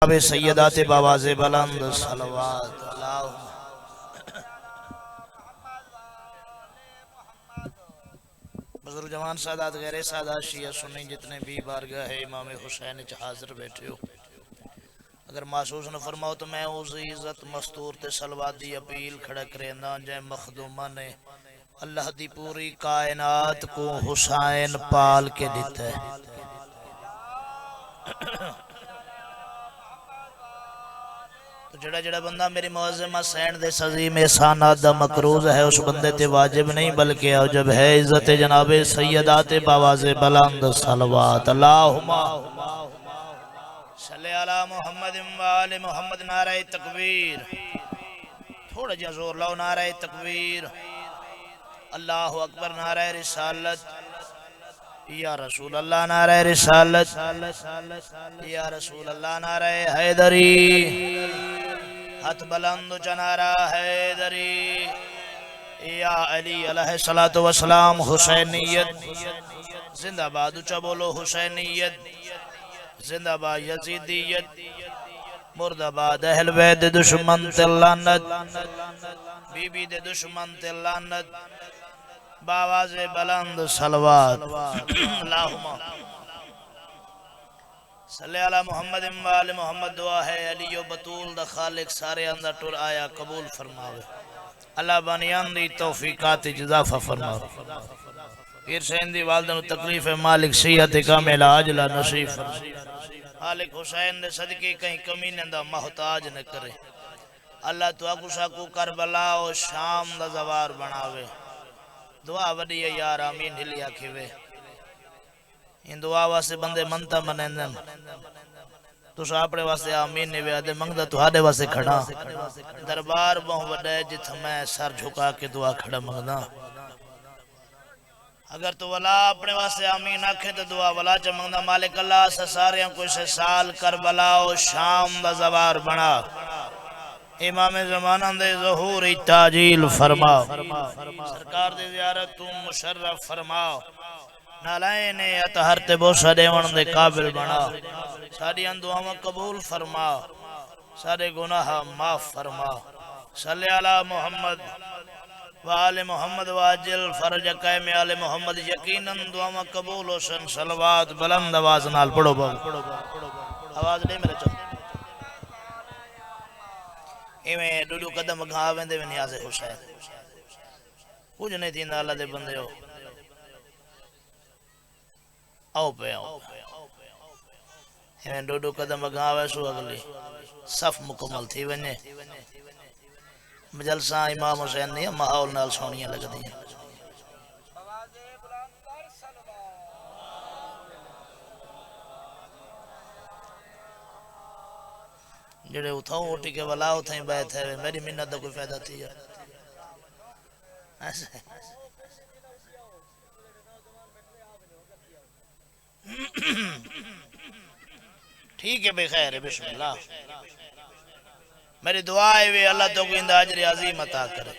जनाब सैयदाते बावाज़े बुलंद सलवात बुजुर्ग जवान सादात गैर सादात शिया सुन्नी जितने भी बारगाह है इमाम हुसैन हाजिर बैठे हो, अगर महसूस न फरमाओ तो मैं उस इज्जत मस्तूर ते सलवात दी अपील खड़ा करेंदा जै मखदूमा ने अल्लाह दी पूरी कायनात को हुसैन पाल के दिता है। तो जड़ा जड़ा बंदा मेरी मुअज़्ज़मा सैन दे सजीम एहसानात दा मकरूज है उस बंदे ते वाजिब नहीं बल्कि औजब है इज्जत जनाबे सैयदाते बावाज़े बुलंद सलवात अल्लाहुम्मा सल्ले अला मुहम्मद व आले मुहम्मद। नारे तकबीर, थोड़ा जा जोर लाओ, नारे तकबीर, अल्लाहु अकबर, नारे रिसालत या रसूल अल्लाह, नारे रिसालत या रसूल अल्लाह, नारे हैदरी, हाथ बुलंद चनारा हैदरी या अली अलैहिस्सलातु वस्सलाम। हुसैनियत जिंदाबाद, ऊंचा बोलो हुसैनियत जिंदाबाद, यजीदियत मुर्दाबाद, अहल बैत दुश्मन ते लानत, बीबी दे दुश्मन ते लानत, बावाज़े बुलंद सलवात अल्लाहुम्मा सल्ले अला मुहम्मद व आले मुहम्मद। दुआ है अली व बतूल दा खालिक सारे अंदर टुर आया कबूल फरमावे, अल्लाह बानियान दी तौफीकात इजाफा फरमावे। पीर सैन दी वालदा नु तकलीफ है, मालिक सेहत कामिल आजला नसीब फरमावे। मालिक हुसैन दे सदके कहीं कमी नंदा मोहताज न करे। अल्लाह तो आकू साकू करबला और शाम दा जवार बनावे। दुआ वडी है यार, आमीन हिली आखिवे। इन दुआ वास्ते बंदे मनता मनेंदन, तुस अपने वास्ते आमीन ने वेदे मंगदा तुहाडे वास्ते खड़ा। दरबार बहुत वड्डा है जिथ मैं सर झुका के दुआ खड़ा मंगदा। अगर तू वला अपने वास्ते आमीन आखे तो दुआ वला च मंगदा। मालिक अल्लाह सारे को इस साल करबला और शाम दा जवार बना। इमाम ज़माना दे ज़हूर ताजील फरमाओ, सरकार दे ज़ियारत तू मुशर्रफ फरमाओ। नालाए ने अतहर ते बोसा देवन दे काबिल बना। सारी दुआवां कबूल फरमाओ, सारे गुनाह माफ फरमाओ। सल्ले अला मुहम्मद व आले मुहम्मद वाजिल फरज कायम आले मुहम्मद। यकीनन दुआवां कबूल होसन। सलवात बुलंद आवाज नाल पढ़ो। आवाज नहीं मेरे चो इवें डुडू कदम घा वेंदे वे नियाज़े हुसैन कुछ नहीं थी। अल्लाह दे बंदे हो आओ पे आओ, इवें डुडू कदम घा वैसो अगली सफ मुकम्मल थी वने। जलसा इमाम हुसैन दी माहौल नाल सोहणियां लगदियां। जेड़े उठाओ उठी के वाला उठाई बैठे है, मेरी मिन्नत का कोई फायदा थी यार। ठीक है बेखैर है, बिस्मिल्लाह। मेरी दुआ है वे अल्लाह तो को इंदा अजर अजीम अता करे।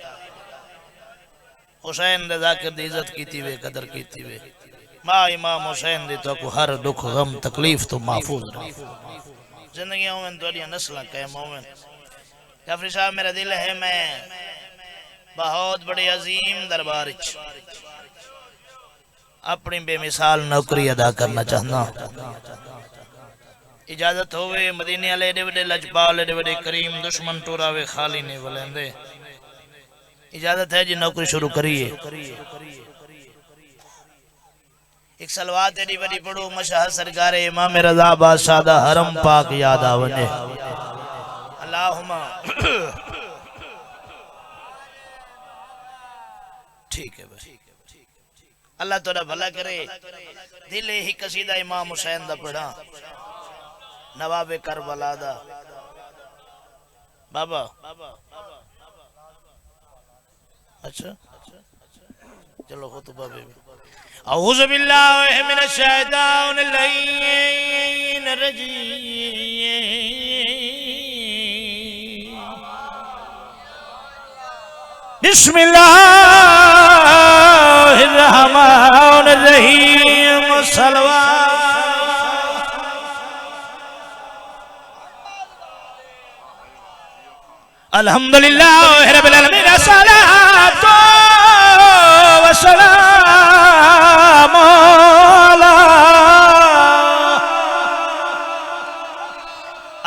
हुसैन दे ज़ाकिर दी इज्जत कीती वे, कदर कीती वे। मां इमाम हुसैन दी तो को हर दुख गम तकलीफ तो महफूज रहे। जिंदगी में थोड़ी नस्ल कायम होवन। जाफरी साहब मेरा दिल है, मैं बहुत बड़े अजीम दरबार अपनी बेमिसाल नौकरी अदा करना चाहना। इजाजत होवे मदीने वाले एडे वडे लजपाल एडे वडे करीम दुश्मन टोरावे खाली नहीं बुलेंदे। इजाजत है जी नौकरी शुरू करिए। एक सलवात एडी बड़ी पढ़ो मशहूर सरकार इमाम रज़ा बादशाह दा हरम पाक याद आवने। अल्लाहुम्मा ठीक है भाई, अल्लाह तोरा भला करे। दिल ही कसीदा इमाम हुसैन दा पढ़ा, नवाबे करबला दा। बाबा अच्छा चलो खुतबा भी। औज़ु बिल्लाहि मिनश शैतानिर रजीम। बिस्मिल्लाहिर रहमानिर रहीम। सलवात अल्हम्दुलिल्लाह रब्बिल आलमीन सलातो व सलाम अला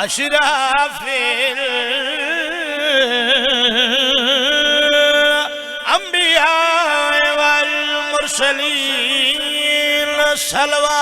अशराफिल अंबिया वल मुरसलीन सलवा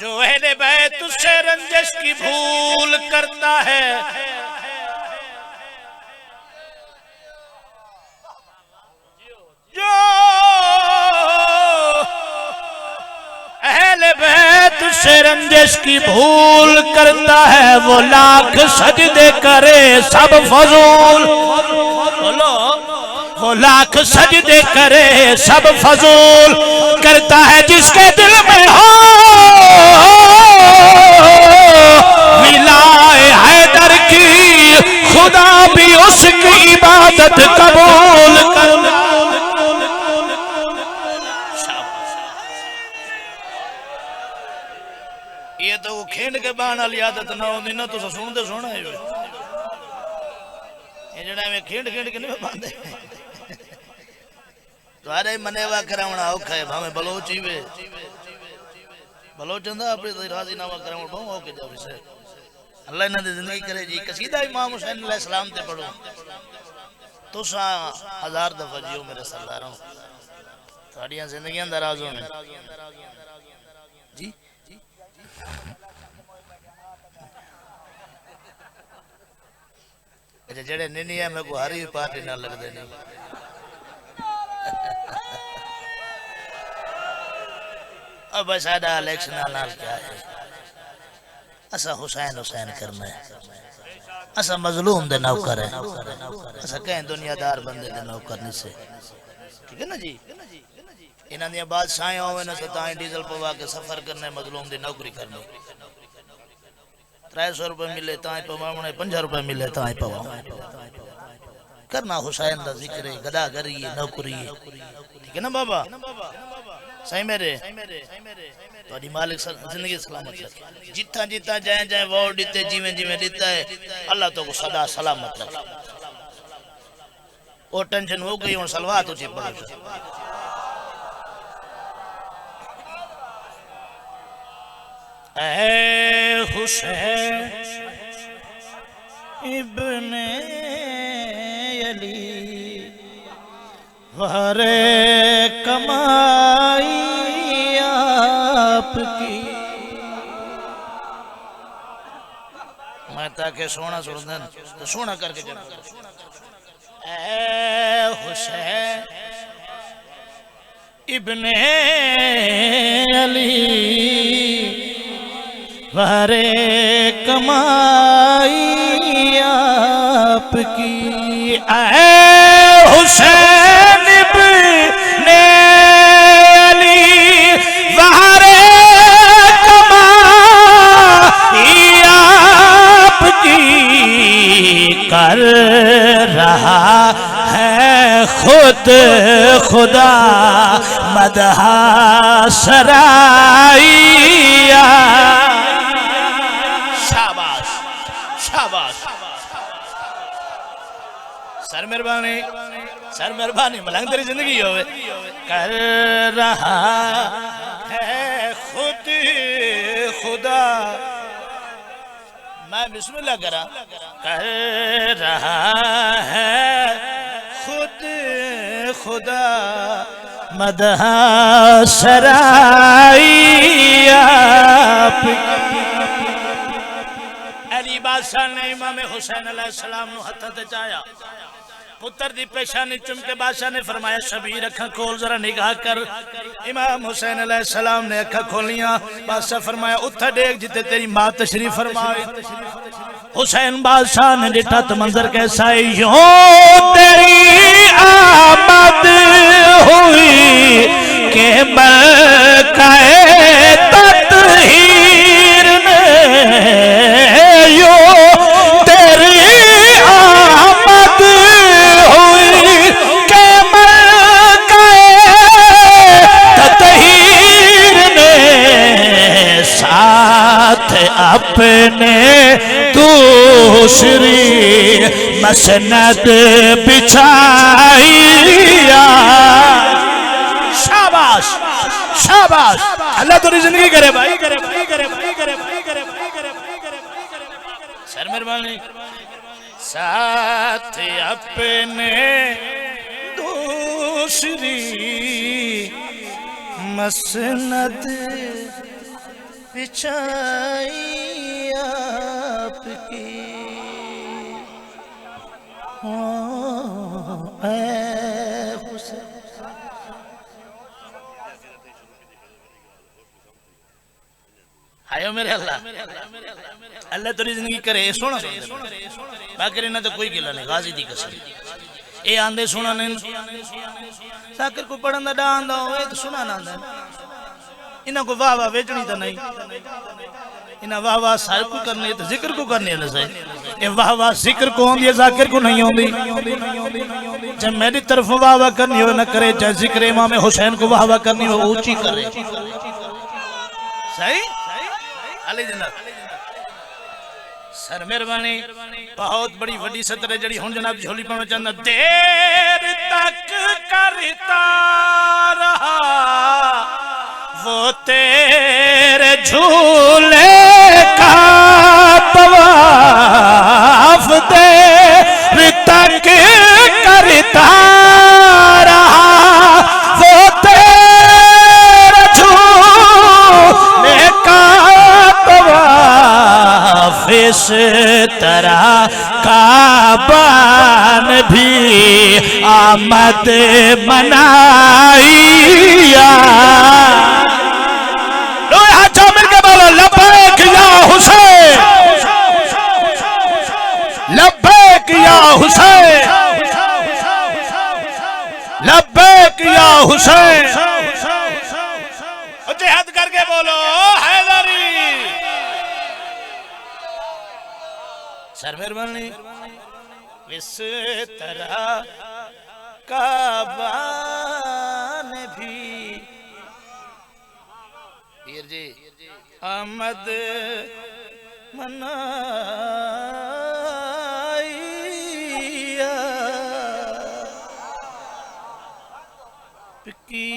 जो अहले बैत उससे रंजिश की भूल करता है जो अहले बैत उससे रंजिश की भूल करता है वो लाख सजदे करे सब फजूल बोलो वो लाख सजदे करे सब फजूल करता है जिसके दिल में हो मिलाए हैदर की खुदा भी उसकी इबादत कबूल कर ये तो वो खेंड के बाण वाली आदत ना होती ना तो सुनते सुना है ये जड़ा में खेंड खेंड के नहीं बांधे तुम्हारे मनेवा करावना औखा है भावे बलोच ही वे बलोच चंदा अपने राजी नामा करावना बहु औके जावे से अल्लाह ने जिंदगी करे जी कसीदा इमाम हुसैन अलैहि सलाम ते पढ़ो तो सा हजार दफा जियो मेरे सरदारों ਤੁਹਾਡੀਆਂ ਜ਼ਿੰਦਗੀਆਂ ਦਰਾਜ਼ ਹੋਣ जी अच्छा जेड़े नहीं है मैं को हरी पार्टी ना लगदे नहीं अब साडा इलेक्शन नाल क्या है असा हुसैन हुसैन करना है असा मजलूम दे नौकर है असा कहीं दुनियादार बंदे दे नौकर नहीं से ठीक है ना जी इन्हां दी बादशाहें होवे ना तो ताई डीजल पवा के सफर करने मजलूम दी नौकरी करनी 300 रुपए मिले ताई पवावणे 50 रुपए मिले ताई पवा करना हुसैन दा जिक्र है गदागरी है नौकरी है ठीक है ना बाबा सही मेरे तोड़ी मालिक जिंदगी सलामत रखे जितना जितना जाए जाए वो दीते जीवे जीवे देता है अल्लाह तो को सदा सलामत रखे वो टेंशन हो गई और सलवा तो जी पड़ो ऐ हुसैन इब्ने अली वारे कमाई आपकी मैं ताके सोना सुन तो सोना करके जब ऐ हुसैन इब्ने अली वारे कमाई आपकी ऐ हुसैन इब्ने अली वारे कमाई आपकी कर रहा है खुद खुदा मदहा सराइया शाबाश शाबाश सर मेहरबानी मलंग तेरी जिंदगी होवे कर रहा है खुद खुदा मैं बिस्मिल्लाह करा कर रहा है खुद खुदा मदहा सराइया अली बादशाह ने इमाम हुसैन अलैहि सलाम नु हथ ते चाया पुत्र दी पेशानी चुम के बादशाह ने फरमाया शबीर अखा खोल जरा निगाह कर। इमाम हुसैन अलैहिस्सलाम ने अखा खोलियां। बादशाह फरमाया उठा देख जिते तेरी मां तशरीफ फरमाए। हुसैन बादशाह ने डिठा तो मंजर कैसा है, यूं तेरी आमद हुई के मक्काए तत्हीर में, यूं तेरी आमद हुई के मक्काए तत्हीर में, साथ अपने दूसरी मसनद बिछाइया। शाबाश शाबाश, अल्लाह तेरी जिंदगी करे भाई, करे भाई, करे भाई, करे भाई, करे भाई, करे भाई, करे भाई, सर मेहरबानी। साथ अपने दूसरी मसनद बिछाई आपकी, आयो मेरे अल्लाह, अल्लाह तेरी जिंदगी करे। सुन बाकी ना तो कोई गिला नहीं, गाजी दी कसम ये आंदे सुना नहीं। साकर को पढ़न दा डांदा होए तो सुना ना आंदा, इना को वाह वाह वेचनी तो नहीं, इना वाह वाह सार को करनी तो जिक्र को करनी है। सही ये वाह वाह जिक्र को आंदी है, जाकिर को नहीं आंदी। जब मेरी तरफ वाह वाह करनी हो ना करे, चाहे जिक्र इमाम हुसैन को वाह वाह करनी हो ऊंची करे। सही अली जनाब सर मेहरबानी। बहुत बड़ी वड्डी सतर है जड़ी हुन जनाब झोली पाना चाहता। देर तक करता रहा वो तेरे झूले का तवाफ, देर तक करता रहा वो तेरे झूले का तवाफ, इस तरह काबान भी आमद मनाइया। लब्बैक या हुसैन, लब्बैक या हुसैन, लब्बैक या हुसैन। जिहाद करके बोलो हैदरी। सर मेहरबानी। इस तरह काबान भी वीर जी आमद मनाइया की।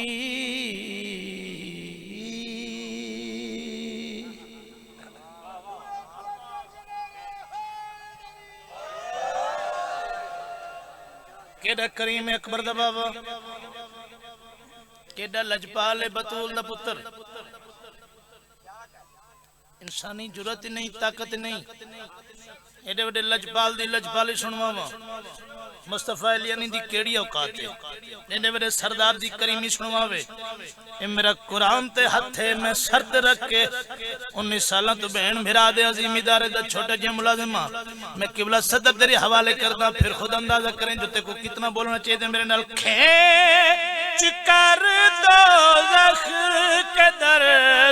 केड़ा करीम अकबर दा बाबा, केड़ा लजपाल बतूल दा पुत्र। इंसानी जुरत ही नहीं, ताकत नहीं, एडे वडे लजपाल दी लजपाली सुनवावा। मुस्तफा अलियानी दी केड़ी औकात है, एडे वडे सरदार दी करीमी सुनवावे। ए मेरा कुरान ते हथे मैं शर्त रख के 19 साल तो बहन मेरा दे अजीम इदारे दा छोटा जिहा मुलाजिम मैं किबला सदर तेरे हवाले करदा। फिर खुद अंदाजा करें जो ते को कितना बोलना चाहिए मेरे नाल। खेच कर दोज़ख के दर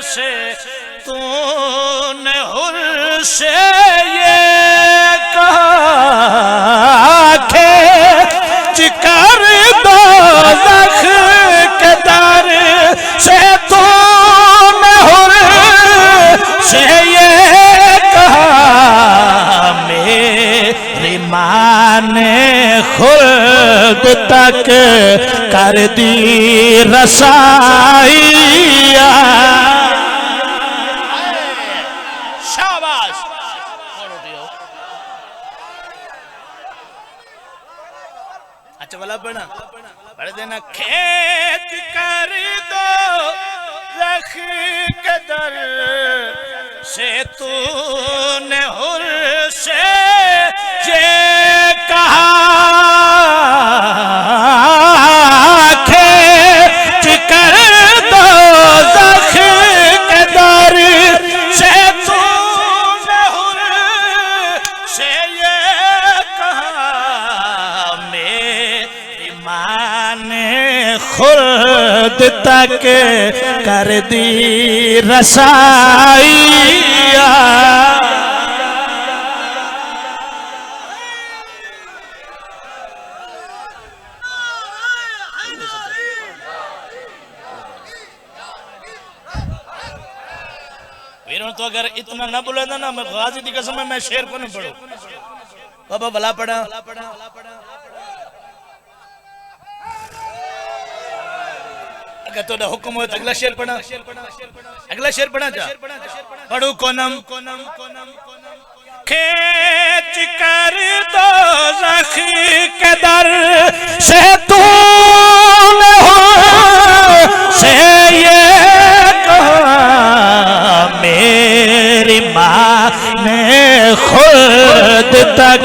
से तूने हुर से ये कहा, खेच कर दोज़ख के दर से तूने हुर से ये कहा, मेरी माँ ने खुद तक कर दी रसाइया। शाबाश अच्छा वाला बना पढ़ देना। खेत कर दो रख कदर से तूने हुर से ये कहा, कर दो ज़ख के दर से तूने हुर से ये कहा मेरी माँ ने खुद तक कर दी रसाइया। तो अगर इतना ना बोले ना मैं गाजी की कसम है मैं शेर को नहीं पढ़ू। बाबा भला पढ़ा अगर तो हुक्म हो तो अगला शेर पढ़ा, अगला शेर पढ़ा जा पढ़ू कोनम खेच कर दो ज़ख के दर से तूने हो से ये मेरी माँ ने खुद तक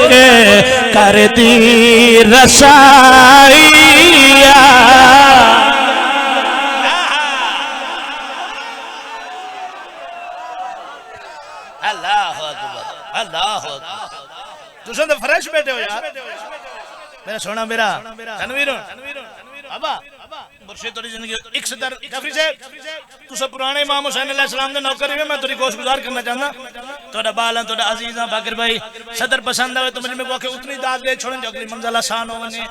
कर दी रसाइया। अल्लाह अकबर अल्लाह अकबर। तुम तो फ्रेश बैठे हो यार। मेरा सोना मेरा तनवीर अबा मुर्शिद तेरी जिंदगी एक सदर जाफरी साहब तू सब पुराने इमाम हुसैन अलैहिस्सलाम दे नौकर है। मैं तेरी गोश गुजार करना चाहता तोड़ा बाल है तोड़ा अजीज है बाकर भाई सदर पसंद आवे तो मुझे में को उतनी दाद दे छोड़न जो अगली मंजिल आसान हो वने।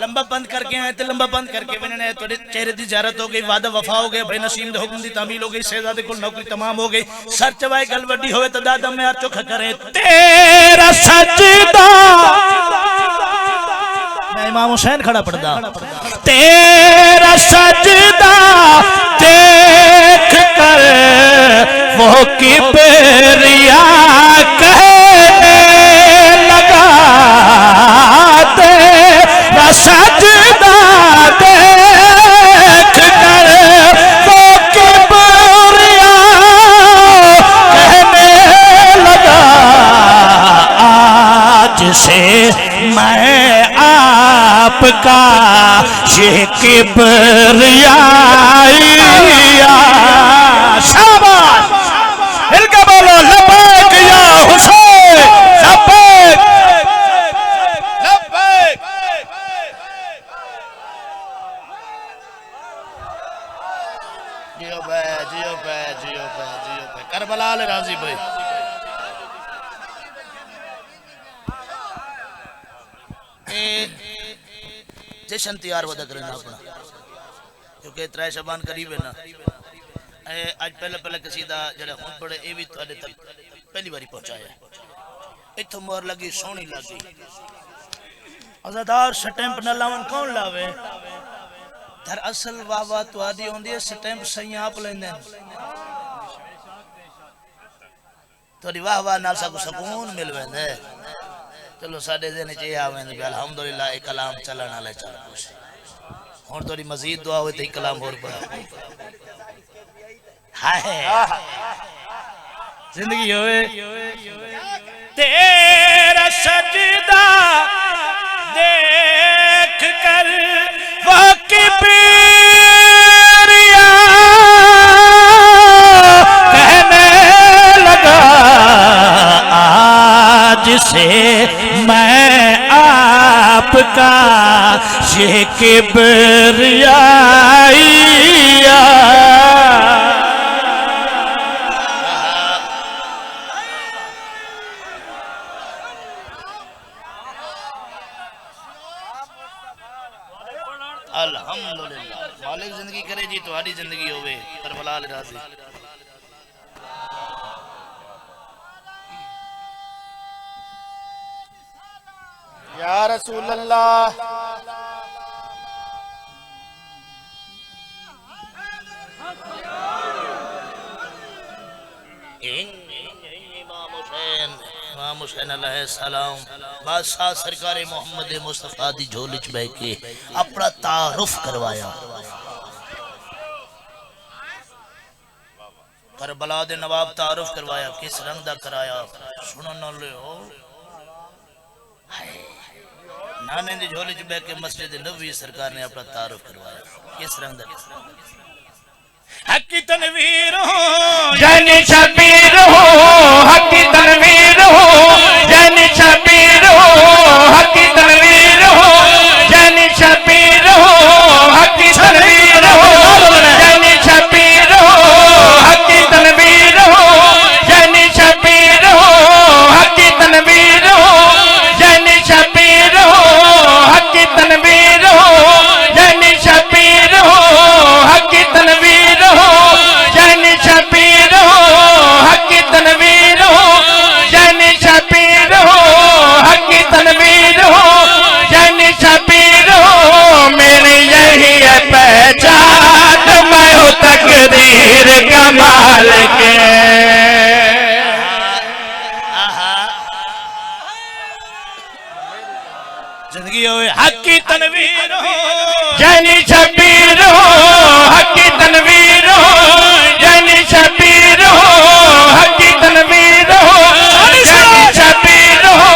लंबा बंद करके आए थे लंबा बंद करके मैंने तेरे चेहरे की ज़ियारत हो गई वादा वफा हो गया भाई नसीम दे हुक्म दी तामील हो गई शहजादे को नौकरी तमाम हो गई सर चवाए गल वड्डी होवे तो दादा मैं चुख करे तेरा सजदा मैं इमाम हुसैन खड़ा पढ़दा तेरा सजदा देख कर वो किबरिया कहने लगा तेरा सजदा देख कर वो किबरिया कहने लगा आज से मैं आपका ये किबरिया। शाबाश हिलके बोलो लब्बैक या हुसैन लब्बैक लब्बैक। जियो बे जियो बे जियो बे जियो बे करबला ले राजी भाई। जश्न तैयार वदा करना अपना क्योंकि त्रै शबान करीब है ना। आज पहले पहले कसीदा जड़ा हुन पड़े ये भी तुहाडे तक पहली बारी पहुंचाया इथों मोर लगी सोहनी लगी अज़ादार स्टैंप न लावन कौन लावे दरअसल वाह वाह तुहाडी होंदी है स्टैंप सही आप लेंदे तुहाडी वाह वाह नाल सबको सुकून मिल वेंदे। चलो साडे देने च आवें अल्हम्दुलिल्लाह एक कलाम चलन वाले चल कुछ हुन थोड़ी मजीद दुआ होए तो एक कलाम और पढ़ा हाय जिंदगी होए तेरा सजदा देख कर वो किबरिया कहने लगा आज से मैं आपका ये किबरिया। अल्हम्दुलिल्लाह मालिक जिंदगी करे जी तुम्हारी जिंदगी होवे करबला राजी। या रसूल अल्लाह इमाम हुसैन अलैहिस्सलाम बादशाह सरकार मोहम्मद मुस्तफा दी झोली च बैठ के अपना तारुफ करवाया। करबला दे नवाब तारुफ करवाया किस रंग दा कराया सुनो न लियो नाने दी झोली च बैठ के मस्जिद नबवी सरकार ने अपना तारुफ करवाया। किस रंग दा हकी तनवीर हो जैन शबीर हो हकी तनवीर हो जैन शबीर हो हकी तनवीर हो जैन शबीर हो हकी तनवीर हो जैन शबीर हो हकी तनवीर हो जैन शबीर हो हकी तनवीर हो जैन शबीर हो हकी तनवीर हो जैन शबीर हो हकी तनवीर हो जैन शबीर हो हकी तनवीर हो जैन शबीर हो हकी तनवीर हो जैन शबीर हो मेरी यही है पहचान मैं हूँ तकदीर कमाल के जिंदगी होए हकी तनवीर हो जैन शबीर हो हकी तनवीर हो जैन शबीर हो हकी तनवीर हो जैन शबीर हो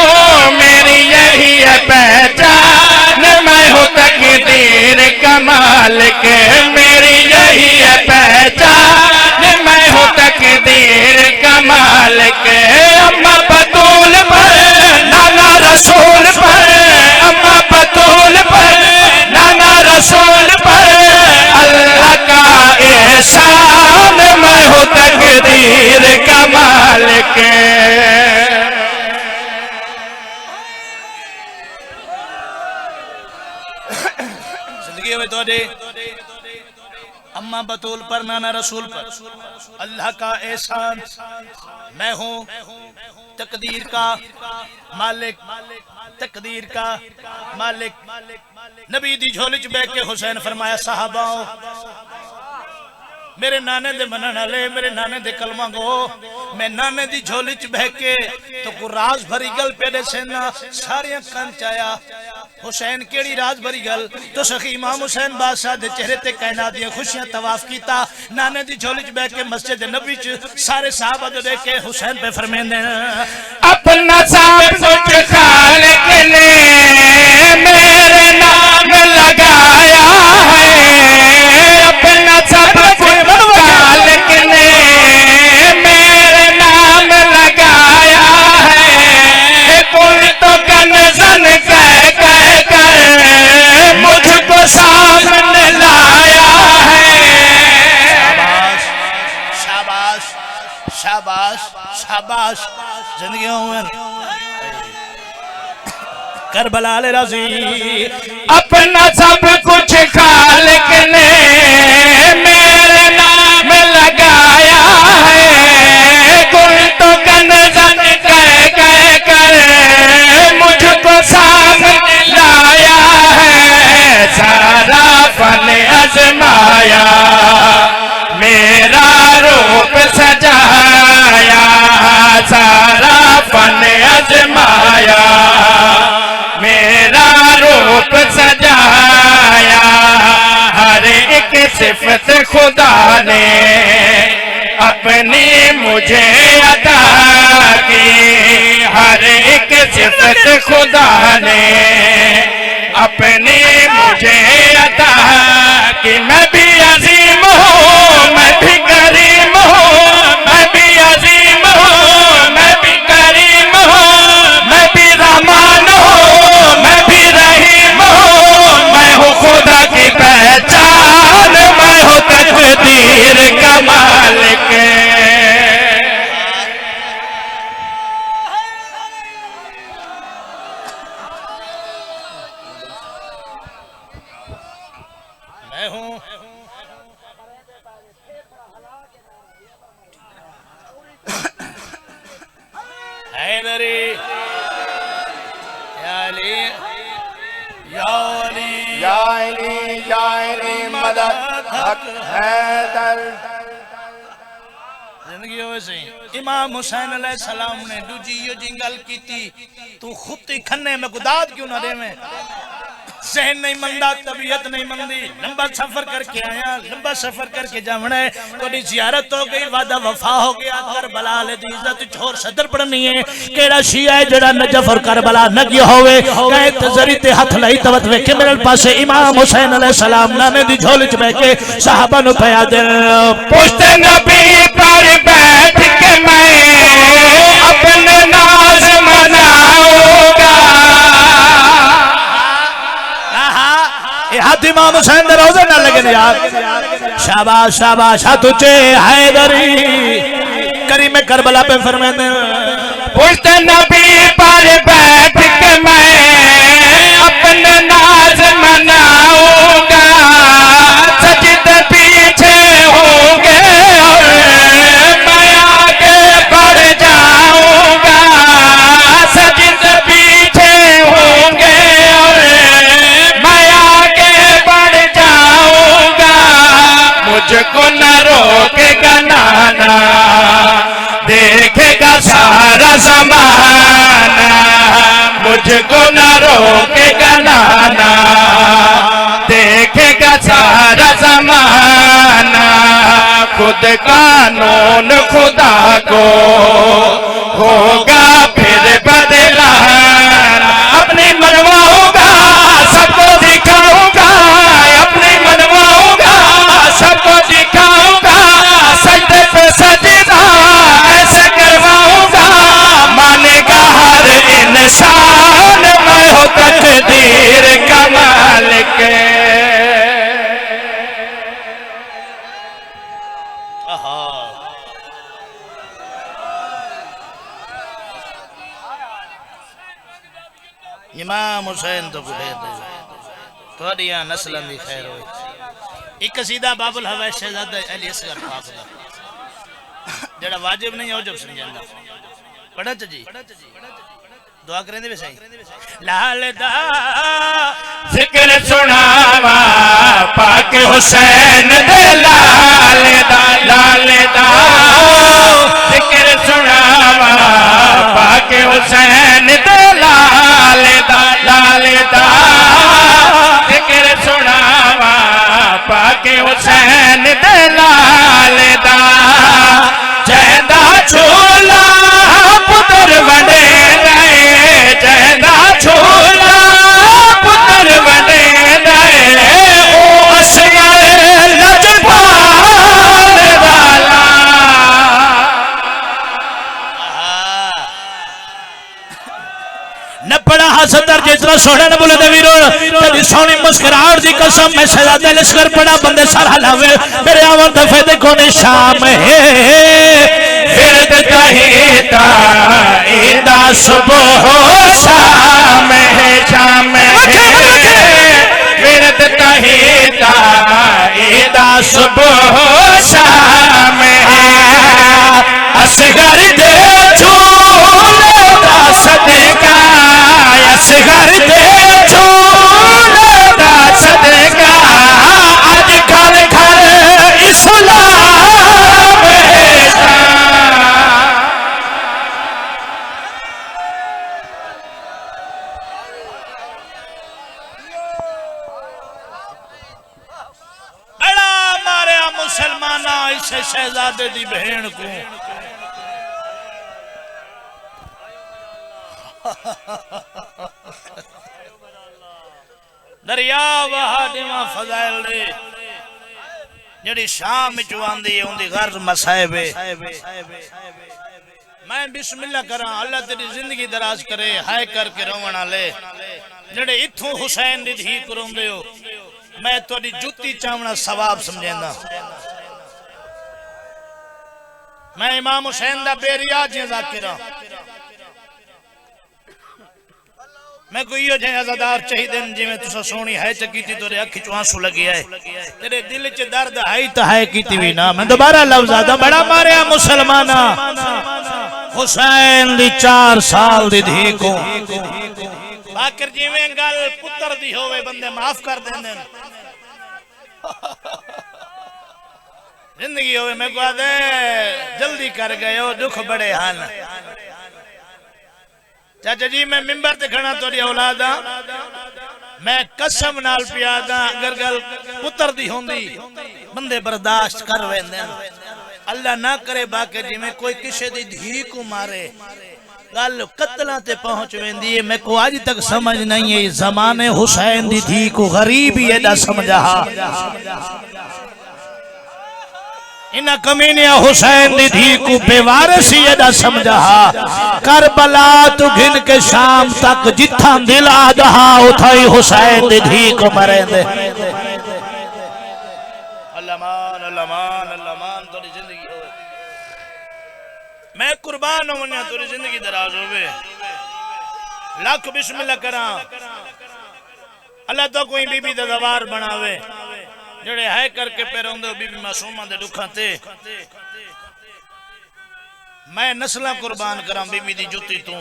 मेरी यही है पहचान मैं हूँ तकदीर कमाल के मेरी यही है पहचान मैं हूँ तकदीर कमाल के अम्मा बतूल पर नाना रसूल पर अम्मा बतूल पर नाना रसूल पर अल्लाह का एहसान मैं हूँ तकदीर कमाल के जिंदगी होए तो अम्मा बतूल पर नाना रसूल पर अल्लाह का एहसान मैं हूँ तकदीर का मालिक तकदीर का मालिक नबी दी झोली च बैठ के हुसैन फरमाया साहबाओ मेरे नाने दे मनन वाले मेरे नाने दे कलमा गो मैं नाने दी झोली च बह के तो को राज भरी गल पेड़े सेना सारियां कान चाया हुसैन केड़ी राज भरी गल तो सखी इमाम हुसैन बादशाह दे चेहरे ते कायनात दी खुशियां तवाफ कीता नाने दी झोली च बैठ के मस्जिद नबी च सारे साहबा दे देख के हुसैन पे फरमांदे अपना सब कुछ खालिक ने मेरे नाम लगाया है अपना सब कुछ खालिक ने मेरे नाम लगाया है कुल तो कनज़न कह कह कर मुझको सामने लाया है शाबाश शाबाश शाबाश जिंदगियों में करबला ले राजी अपना सब कुछ खालिक ने मेरे नाम लगाया है कुल तो कनज़न कह कह कर मुझको सामने लाया है सारा फन आजमाया मेरा रूप सजाया सारा फन आजमाया मेरा रूप सजाया हर एक सिफत खुदा ने अपनी मुझे अता की हर एक सिफत खुदा ने अपनी मुझे अता की मैं भी अजीम हूँ मैं भी करीम हूँ मैं भी अजीम हूँ मैं भी करीम हूँ मैं भी रहमान हूँ मैं भी रहीम हूँ मैं हूँ खुदा की पहचान मैं हूँ तकदीर का मालिक मैं हूँ हैदरी या अली या अली जायली मदद हक हैदर जिंदगी वैसे इमाम हुसैन अलैहिस्सलाम ने दूजी यो जिंगल की तू खुद ही खन्ने में गुदाद क्यों ना दे में ज़हन नहीं मंदा, तबीयत नहीं मंदी, लंबा सफर करके आया, लंबा सफर करके जावना है, थोड़ी जियारत हो गई, वादा वफा हो गया, करबला दी इज्जत छोर सदर पढ़नी है, केड़ा शिया है जड़ा नजफ और करबला न गया होवे, कहे तजरी ते हाथ लाई तवत वेखे मेरे पासे इमाम हुसैन अलैहि सलाम नाने दी झोली च बैठ के सहाबा नु पया दे पुश्त नबी पर बैठ के मैं अपने नाज मनाऊंगा। हाथ इमाम हुसैन दे रोज़े ना लगे यार। शाबाश शाबाश हाथ ऊंचे हैदरी करी में करबला पे फरमाते पुश्त नबी पर बैठ के मैं अपने नाज मनाऊंगा। सजद पीछे होंगे और मैं आगे बढ़ जाऊंगा। सजद पीछे होंगे और मैं आगे बढ़ जाऊंगा। मुझको न रोकेगा नाना, देखेगा सारा ज़माना। मुझको न रोकेगा नाना, देखेगा सारा ज़माना। खुद कानून खुदा को होगा फिर बदलाना। अपनी मनवाऊंगा सबको दिखाऊंगा, अपनी मनवाऊंगा सबको दिखाऊंगा। सजदे पे सजदा ऐसे करवाऊंगा, मानेगा हर इंसान मैं हो तकदीर का मालिक। इमाम हुसैन तो थोड़िया नस्लों की खैर हो। एक कसीदा बाबुल हवैश शहजादा अली असगर पाक दा जेड़ा वाजिब नहीं हो जब समझांदा पढ़ा जी दुआ करेंदे वे सही। लाल दा जिक्र सुनावा पाक हुसैन दे लाल दा, लाल दा जिक्र सुनावा पाक हुसैन दे लाल दा, लाल दा जिक्र सुनावा पाक हुसैन दे लाल दा। जैदा छोला पुत्र बने रहे, जैदा छोला पुत्र बने रहे। ओ असगर लजपाल वाला न पड़ा हसदर जितना सोने न बोले वीरो तेरी सोनी मुस्कुराहट दी कसम मैं शहजादा लश्कर पड़ा बंदे सर हलावे मेरे आवन दफे देखो ने शाम है फिरद कहीता ईदा सुबह शाम है, शाम है। फिरद कहीता ईदा सुबह शाम है। असगर दे झूले दा सदका, असगर दे झूले दा सदका। आज घर घर इस्लाम है। बड़ा मारे मुसलमाना इस शहजादे दी बहन को दरिया वहादिमा फजाइल दे जड़ी शाम विच आंदी उंदी गर्ज मसाइब मैं बिस्मिल्लाह करा अल्लाह तेरी जिंदगी दराज करे हाय करके रोवण वाले जड़े इथों हुसैन दी धी करोंदे हो मैं तोड़ी जुत्ती चावना सवाब समझेंदा। मैं इमाम हुसैन दा बेरियाज ज़ाकिरा मैं कोई यो जै अज़ादार चाहिए जिवें तुसा सोनी है चकीती तोरे अख चों आंसू लगे है तेरे दिल च दर्द है तो है कीती भी ना मैं दोबारा लफ्ज आदा बड़ा मारिया मुसलमाना हुसैन दी 4 साल दी धी को आखिर जिवें गल पुत्र दी होवे बंदे माफ कर देंदे जिंदगी होवे मैं को दे जल्दी कर गए हो दुख बड़े हाल चाचा जी मैं मिंबर ते खड़ा तोरी औलाद मैं कसम नाल पियादा अगर गल पुत्र दी होंदी बंदे बर्दाश्त कर वेंदे अल्लाह ना करे बाके जिवें कोई किसे दी धी को मारे गल कत्ला ते पहुंच वेंदी है। मैं को आज तक समझ नहीं है जमाने हुसैन दी धी को गरीब ही एदा समझा इना कमीने हुसैन दी धी को बेवारस ही एदा समझा करबला तू घिन के शाम तक जिथा दिल आदहा उठाई हुसैन दी धी को मरेंदे अल्लाह मान तोरी जिंदगी हो मैं कुर्बान होने तोरी जिंदगी दराज होवे लाख बिस्मिल्लाह करा अल्लाह तो कोई बीबी दा दवार बनावे जड़े है करके पे रोंदे बीबी मासूमा दे दुखां ते मैं नस्लां कुर्बान करा बीबी दी जुती तू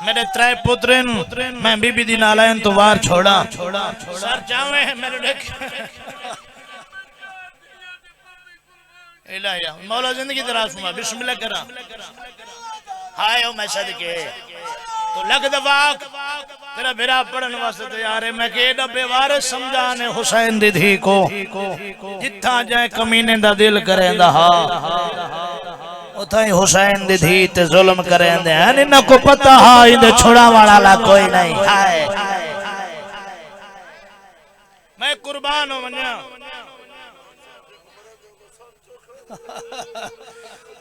मेरे त्रै पुत्रन मैं बीबी दी नालायन तो वार छोड़ा सर चावे मेरे देख इलाही मौला जिंदगी दराज फरमा बिस्मिल्लाह करा हाय ओ मैं सदके तो लग दवाक तेरा बेरा पढ़न वास्ते तैयार है मैं के एडा बेवारस समझाने हुसैन दी धी को जिथा जाए कमीने दा दिल करेंदा हा उथाई हुसैन दी धी ते जुल्म करेंदे हैं इना को पता हा इंदे छोड़ा वाला ला कोई नहीं हाय मैं कुर्बान हो मन्या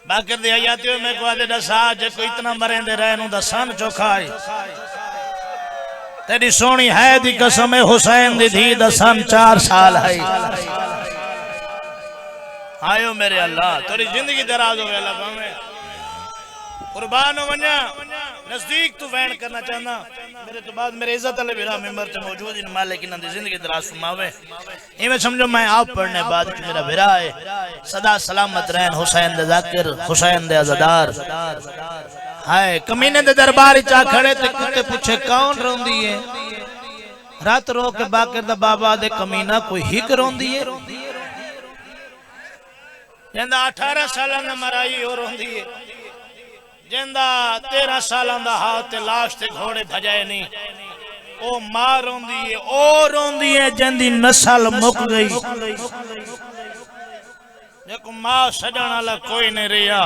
बाकर दे आयाते हो मैं को आदे दसा जे कोई इतना मरेंदे रहे नु दसन चोखाई तेरी सोनी है दी कसम है हुसैन दी धी दसन 4 साल है आयो मेरे अल्लाह तेरी जिंदगी दराज हो अल्लाह भावे कुर्बान हो वन्या नजदीक तू वैन करना चाहना मेरे तो बाद मेरे इज्जत वाले मेरा मेंबर ते मौजूद इन मालिक इन दी जिंदगी दराज फरमावे इवें समझो मैं आप पढ़ने बाद मेरा बेरा है सदा सलामत रहन हुसैन दे जाकिर हुसैन दे अज़ादार हाय कमीने दे दरबार चा खड़े ते कुत्ते पूछे कौन रोंदी है रात रो के बाकर दा बाबा दे कमीना कोई हिक रोंदी है जिंदा 18 साल दा मराई और रोंदी है जिंदा 13 साल दा हाथ ते लाश ते घोड़े भजाए नहीं ओ मां रोंदी है ओ रोंदी है जिंदी नस्ल मुक गई देखो मां सजण वाला कोई नहीं रहा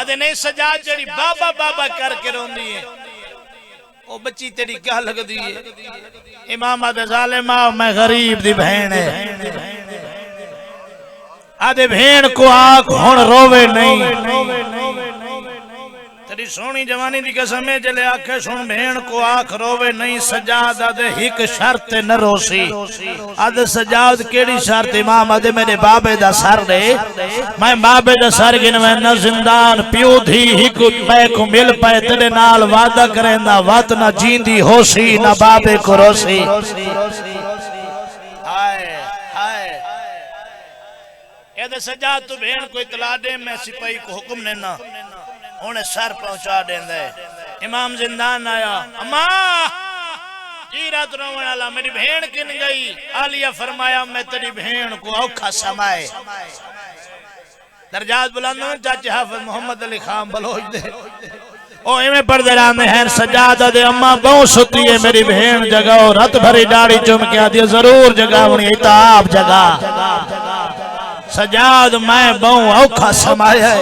आदे नहीं सजा जड़ी बाबा बाबा करके रोंदी है ओ बच्ची तेरी क्या लगदी है इमाम आदे जालिमा मैं गरीब दी बहन है आदे भेड़ को आंख हुन रोवे नहीं तेरी सोनी जवानी दी कसम है जले आखे सुन भेड़ को आंख रोवे नहीं सजाद आदे हिक शर्त न रोसी आदे सजाद केड़ी शर्त इमाम आदे मेरे बाबे दा सर दे मैं बाबे दा सर गिनवे न जिंदान पियो धी हिक पै को मिल पाए तेरे नाल वादा करेंदा वत न जींदी होसी न बाबे को रोसी हाय हाय एदे सजाद तू भेड़ को इतला दे मैं सिपाही को हुक्म देना उन्हें सर पहुंचा देंदे इमाम जिंदान आया अम्मा जी रात रोवण वाला मेरी भेड़ किन गई आलिया फरमाया मैं तेरी भेड़ को औखा समाए दरजात बुलंद चाचे हाफिज मोहम्मद अली खान बलोच दे ओ इवें पढ़दे रहंदे हैं सजाद दे अम्मा बहु सुती है मेरी भेड़ जगाओ रत भरी दाढ़ी चुम के आदी जरूर जगावणी इताब जगा सजाद मैं बहु औखा समाया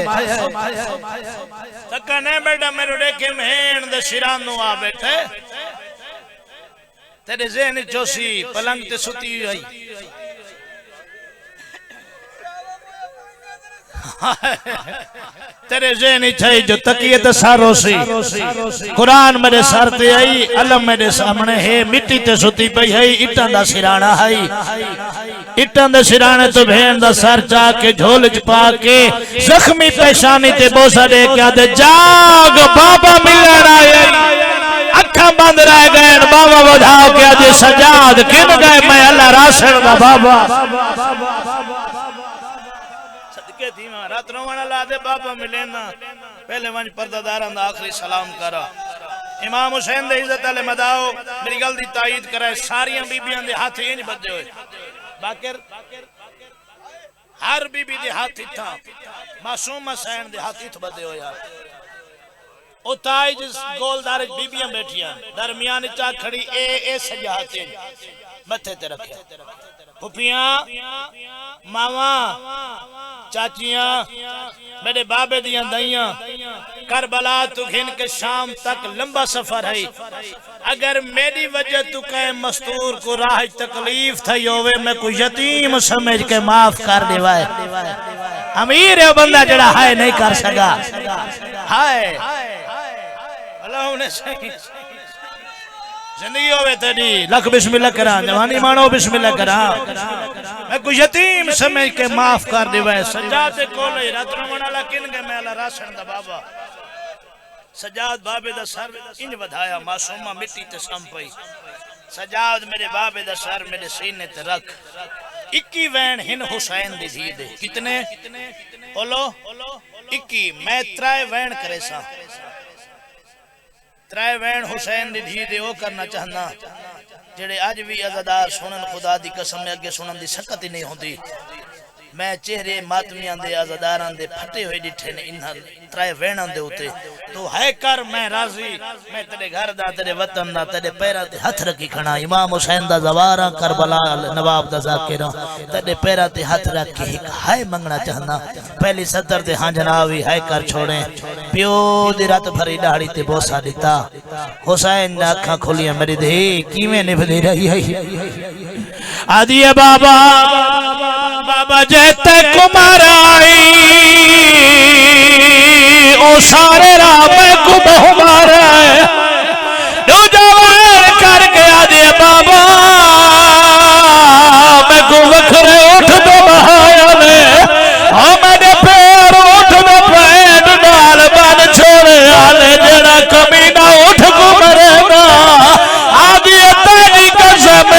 तका ने बेटा मेरे देखे भेड़ दे सिरानू आ बैठे तेरे ज़हन चोसी पलंग ते सुती आई तेरे ज़हन छई जो तकिए ते सारोसी कुरान मेरे सर ते आई अलम मेरे सामने है मिट्टी ते सुती पई है इटां दा सिराना है इटां दे सिराने तो भेड़ दा सर चा के झोल च पा के जख्मी पेशानी ते बोसा दे के आदे जाग बाबा मिलण आए अखा बंद रह गए बाबा बधाओ के आदे सजाद किन गए मैं अल्लाह राशन दा बाबा सदके थी मां रात रोवण ला दे बाबा मिले ना पहले वंज पर्दादारां दा आखिरी सलाम करा इमाम हुसैन दे इज्जत वाले मदाओ मेरी गल दी ताईद करे सारियां बीबियां दे हाथ इंज बजे होए बाकर हर बीबी दे हाथ इथा मासूम हुसैन दे हाथ इत बदे हो यार ओ ओ ताज गोलदार बीबियां बैठियां दरमियान चा खड़ी ए सजाते मथे ते रखे फुफियां मावा चाचियां मेरे बाबे दियां दइयां करबला तू घिन के शाम तक लंबा सफर है अगर मेरी वजह तू कहे मस्तूर को राह तकलीफ थई होवे मैं कोई यतीम समझ के माफ कर देवाए अमीर है बंदा जड़ा हाय नहीं कर सका हाय अल्लाह ने सही जिंदगी होवे तेरी लख बिस्मिल्लाह करा जवानी मानो बिस्मिल्लाह करा मैं कोई यतीम समझ के माफ कर देवाए सजाद कोले रात रमण वाला किन के मेला राशन दा बाबा सजाद बाबे दा सर इंज वधाया मासूमा मिट्टी ते सम पई सजाद मेरे बाबे दा सर मेरे सीने ते रख 21 वैन हिन हुसैन दी धी दे कितने बोलो 21 मैं 3 वैन करे सा 3 वैन हुसैन दी धी दे ओ करना चाहना जेड़े आज भी अज़ादार सुनन खुदा दी कसम अगे सुनन दी सकत ही नहीं होंदी मैं चेहरे मातमियां दे अज़ादारां दे फटे हुए डिठे ने इन्हां 3 वैणां दे उते तो है कर मैं राजी मैं तेरे घर दा तेरे वतन दा तेरे पैरां ते हथ रखी खड़ा इमाम हुसैन दा जवारा करबला नवाब दा जाकिरा तेरे पैरां ते हथ रख के एक हाय मंगना चाहना पहली सदर ते हां जनाब ही हाय कर छोड़े पियो दी रात भरी दाढ़ी ते बोसा दिता हुसैन दा अखां खोलियां मेरी धी किवें निभदी रही है आदिए बाबा बाबा जेते कुमाराई ओ सारे राम को बहुमारा दो जवान करके आदिए बाबा मैं को वखरे उठ दो बहाया ने ओ मेरे पैर उठ दो पैर डाल बन छोड़े आले जेड़ा कमीना उठ को मरेगा आदिए तेरी कसम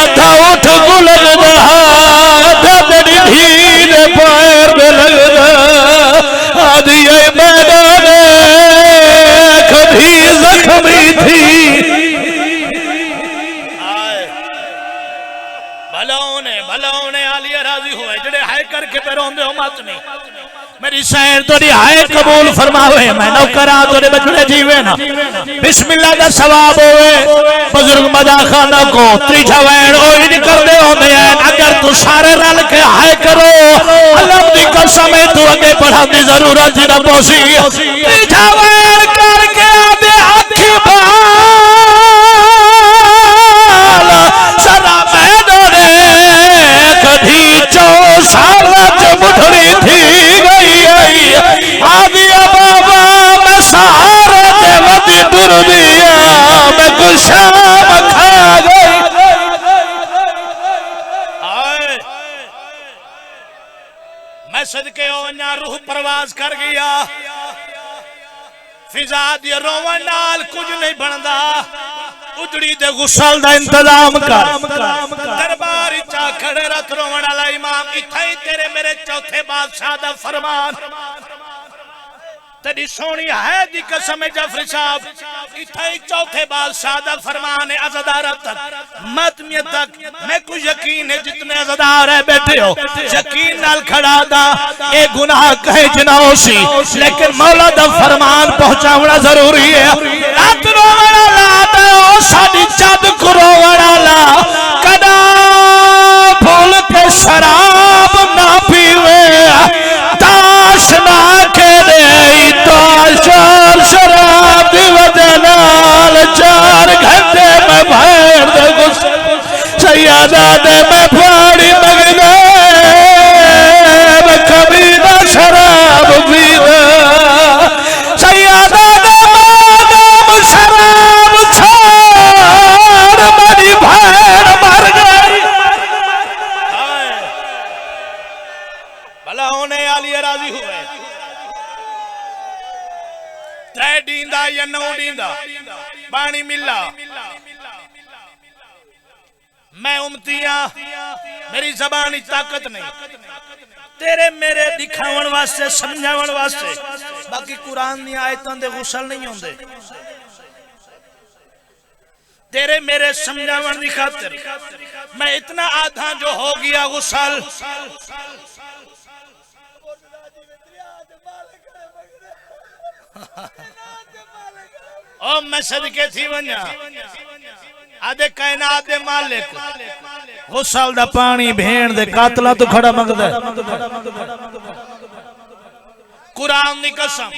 अथा उठ को लग जा तेरी धीर पैर में लगना आदिए मैदान कभी जख्मी थी भलोने आलिया राजी हुए जड़े हाय करके पे रोंदे हो मत नहीं मेरी सैन तोरी हाय कबूल फरमावे मैं नौकरा तोरे बचड़े जीवे ना बिस्मिल्लाह का सवाब होवे बुजुर्ग मदा खाना को त्रीजा वैन ओई नहीं करदे होंदे हैं अगर तू सारे रल के हाय करो अल्लाह दी कसम है तू आगे बढ़ाने की जरूरत ना पहुंची त्रीजा वैन करके आदे आंखें बाल सदा मैदाने कभी 4 साल मुठड़ी थी गई आदिया बाबा मैं सहारे देवती दुर दिया मैं गुशाम खा गई मैं सदके ओना रूह परवाज कर गया फिजा दी रोवन नाल कुछ नहीं बनदा उजड़ी दे गुसल दा इंतजाम कर दरबार चा खड़े रत रोवन वाला इमाम इथे ही तेरे मेरे चौथे बादशाह दा फरमान तेरी सोनी है दी कसम जाफरी साहब इथे ही चौथे बादशाह दा फरमान है अज़ादारत तक मातमियत तक मैं को यकीन है जितने अज़ादार है बैठे हो यकीन नाल खड़ा दा ए गुनाह कहे जनाओ सी लेकिन मौला दा फरमान पहुंचावना जरूरी है रात रोवण वाला तो साडी चद रोवण वाला कदा भूल के शराब ना पीवे ताश ना खेले चार शराब दी वजह नाल 4 घंटे में भैर दे गुस्से सैयदा दे में फाड़ी मंगने में कभी ना शराब पीवे सैयदा दे मादम शराब छोड़ मेरी भैर मर गई भला होने वाली राजी हुए 3 डींदा या 9 डींदा पानी मिला मैं उम्तिया मेरी जबान की ताकत नहीं तेरे मेरे दिखावन वास्ते समझावन वास्ते बाकी कुरान दी आयतां दे गुसल नहीं होंदे तेरे मेरे समझावन दी खातिर मैं इतना आधा जो हो गया गुसल ओ मैं सदके थी वन्या आदे कायनात दे मालिक गुसल दा पानी भेड़ दे कातला तो खड़ा मंगदा कुरान दी कसम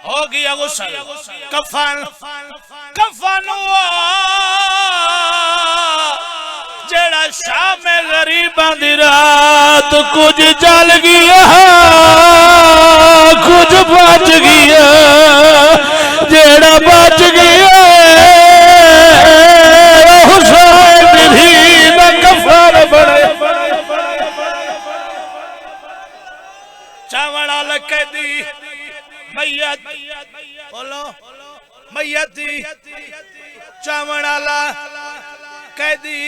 हो गया गुसल कफन कफन जेड़ा शाम गरीबां दी रात कुछ जल गया कुछ बच गया जेड़ा बच गया हुसैन दी दा कफन बने चावड़ा लकदी मैयत बोलो मैयत चावड़ा ला कैदी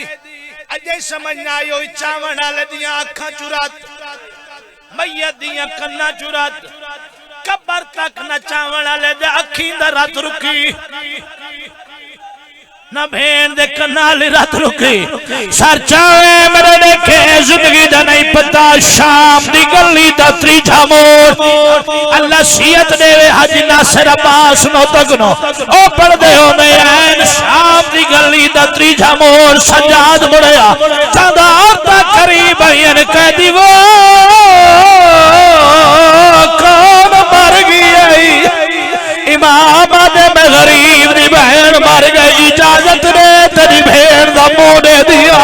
अजय समझना आयो चावण वाले दियां अखां चुरात मैयत दियां कन्ना चुरात कबर तक न चावण वाले दे अखीं दा रत रुकी ना भेड़ दे कन्नाली रत रुकी सर चावे मेरे देखे जिंदगी दा नहीं पता शाम दी गली दा त्रीजा मोड़ अल्लाह सियत देवे हाजी नासिर अब्बास नो तगनो ओ पढ़ दे हो मैं ऐन शाम दी गली दा त्रीजा मोड़ सजाद मुड़या चांदा औरता करीब आईन कैदी वो कौन मर गई इमाम आदे में गरीब दी बहन मर गई इजाजत ने तेरी भेड़ दा मोड़े दिया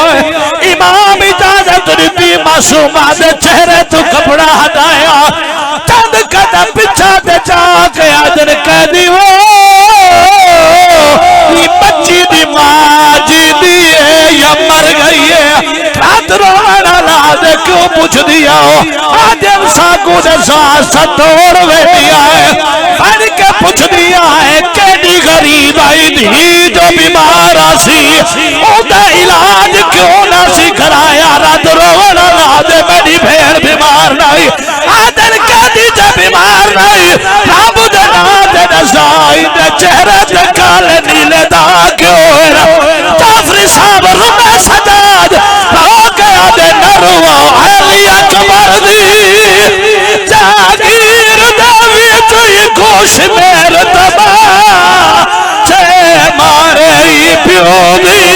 इमाम इजाजत दी मासूमा दे चेहरे तो कपड़ा हटाया चंद कदम पीछा ते जाके आदन कैदी वो बच्ची दी मां जी दी या मर गई है रात रोना ला दे क्यों पूछ दिया आज सागू दे साथ तोड़ बैठिया है फड़ के पूछ दिया है केडी गरीब आई दी जो बीमार आसी ओदा इलाज क्यों ना सी कराया रात रोना ला दे मेरी भेड़ बीमार नहीं आदन कैदी जे बीमार नहीं रब दे नाम दे नज़ाई दे चेहरे ते काले नीले दाग क्यों जाफरी साहब रुना सजाद हो गया दे नरवा अली अकबर दी जागीर दा विच गोश मेर तबा छे मारे प्यो दी